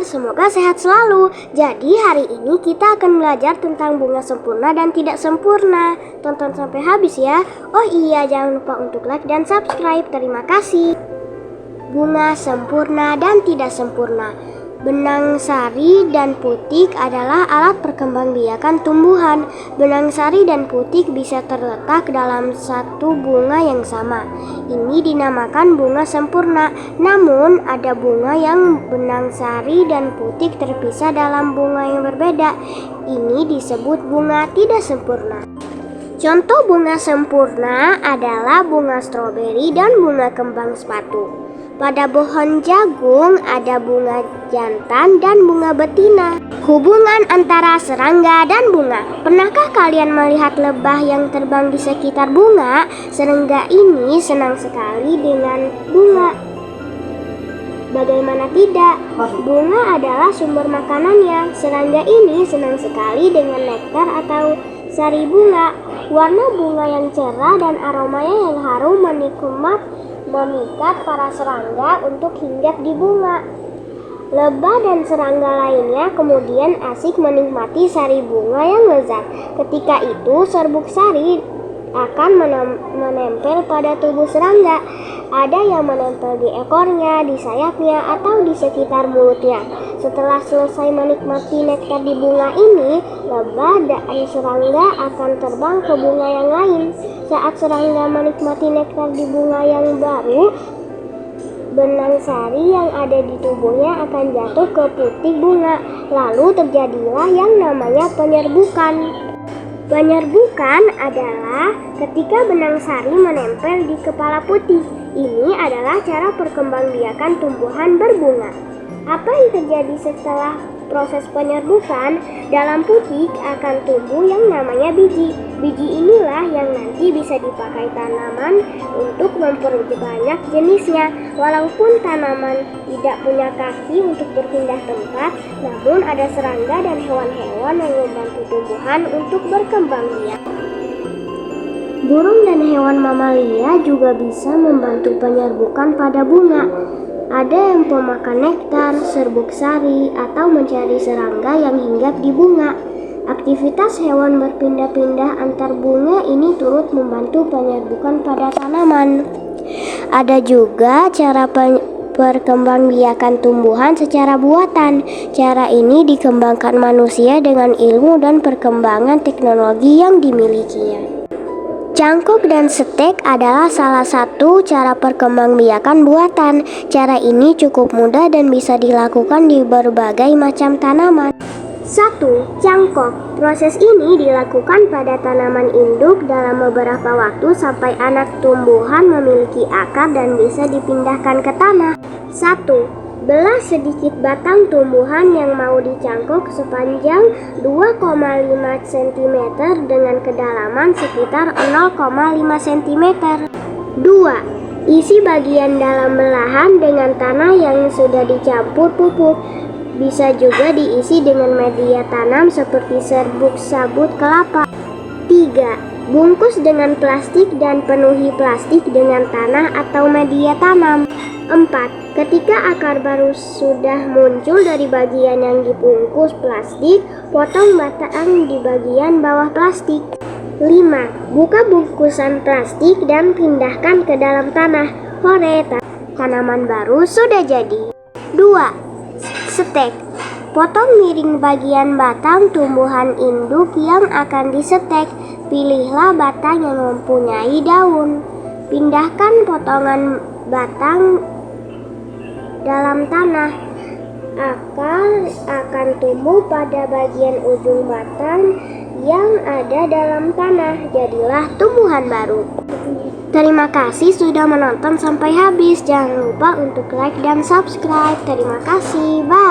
semoga sehat selalu. Jadi hari ini kita akan belajar tentang bunga sempurna dan tidak sempurna. Tonton sampai habis ya. Oh iya, jangan lupa untuk like dan subscribe. Terima kasih. Bunga sempurna dan tidak sempurna. Benang sari dan putik adalah alat perkembangbiakan tumbuhan. Benang sari dan putik bisa terletak dalam satu bunga yang sama. Ini dinamakan bunga sempurna. Namun, ada bunga yang benang sari dan putik terpisah dalam bunga yang berbeda. Ini disebut bunga tidak sempurna. Contoh bunga sempurna adalah bunga stroberi dan bunga kembang sepatu. Pada pohon jagung ada bunga jantan dan bunga betina. Hubungan antara serangga dan bunga. Pernahkah kalian melihat lebah yang terbang di sekitar bunga? Serangga ini senang sekali dengan bunga. Bagaimana tidak? Bunga adalah sumber makanannya. Serangga ini senang sekali dengan nektar atau sari bunga. Warna bunga yang cerah dan aromanya yang harum memikat para serangga untuk hinggap di bunga. Lebah dan serangga lainnya kemudian asik menikmati sari bunga yang lezat. Ketika itu serbuk sari akan menempel pada tubuh serangga. Ada yang menempel di ekornya, di sayapnya, atau di sekitar mulutnya. Setelah selesai menikmati nektar di bunga ini, lebah dan serangga akan terbang ke bunga yang lain. Saat serangga menikmati nektar di bunga yang baru, benang sari yang ada di tubuhnya akan jatuh ke putik bunga. Lalu terjadilah yang namanya penyerbukan. Penyerbukan adalah ketika benang sari menempel di kepala putik. Ini adalah cara perkembangbiakan tumbuhan berbunga. Apa yang terjadi setelah proses penyerbukan? Dalam putik akan tumbuh yang namanya biji. Biji inilah yang nanti bisa dipakai tanaman untuk memperbanyak jenisnya. Walaupun tanaman tidak punya kaki untuk berpindah tempat, namun ada serangga dan hewan-hewan yang membantu tumbuhan untuk berkembang biak. Burung dan hewan mamalia juga bisa membantu penyerbukan pada bunga. Ada yang pemakan nektar, serbuk sari, atau mencari serangga yang hinggap di bunga. Aktivitas hewan berpindah-pindah antar bunga ini turut membantu penyerbukan pada tanaman. Ada juga cara perkembangbiakan tumbuhan secara buatan. Cara ini dikembangkan manusia dengan ilmu dan perkembangan teknologi yang dimilikinya. Cangkok dan setek adalah salah satu cara perkembangbiakan buatan. Cara ini cukup mudah dan bisa dilakukan di berbagai macam tanaman. 1. Cangkok. Proses ini dilakukan pada tanaman induk dalam beberapa waktu sampai anak tumbuhan memiliki akar dan bisa dipindahkan ke tanah. 1. Belah sedikit batang tumbuhan yang mau dicangkok sepanjang 2,5 cm dengan kedalaman sekitar 0,5 cm. 2. Isi bagian dalam belahan dengan tanah yang sudah dicampur pupuk. Bisa juga diisi dengan media tanam seperti serbuk sabut kelapa. 3. Bungkus dengan plastik dan penuhi plastik dengan tanah atau media tanam. 4. Ketika akar baru sudah muncul dari bagian yang dibungkus plastik, potong batang di bagian bawah plastik. 5. Buka bungkusan plastik dan pindahkan ke dalam tanah. Hore, tanaman baru sudah jadi. 2. Setek. Potong miring bagian batang tumbuhan induk yang akan disetek. Pilihlah batang yang mempunyai daun. Pindahkan potongan batang dalam tanah. Akar akan tumbuh pada bagian ujung batang yang ada dalam tanah. Jadilah tumbuhan baru. Terima kasih sudah menonton sampai habis. Jangan lupa untuk like dan subscribe. Terima kasih. Bye.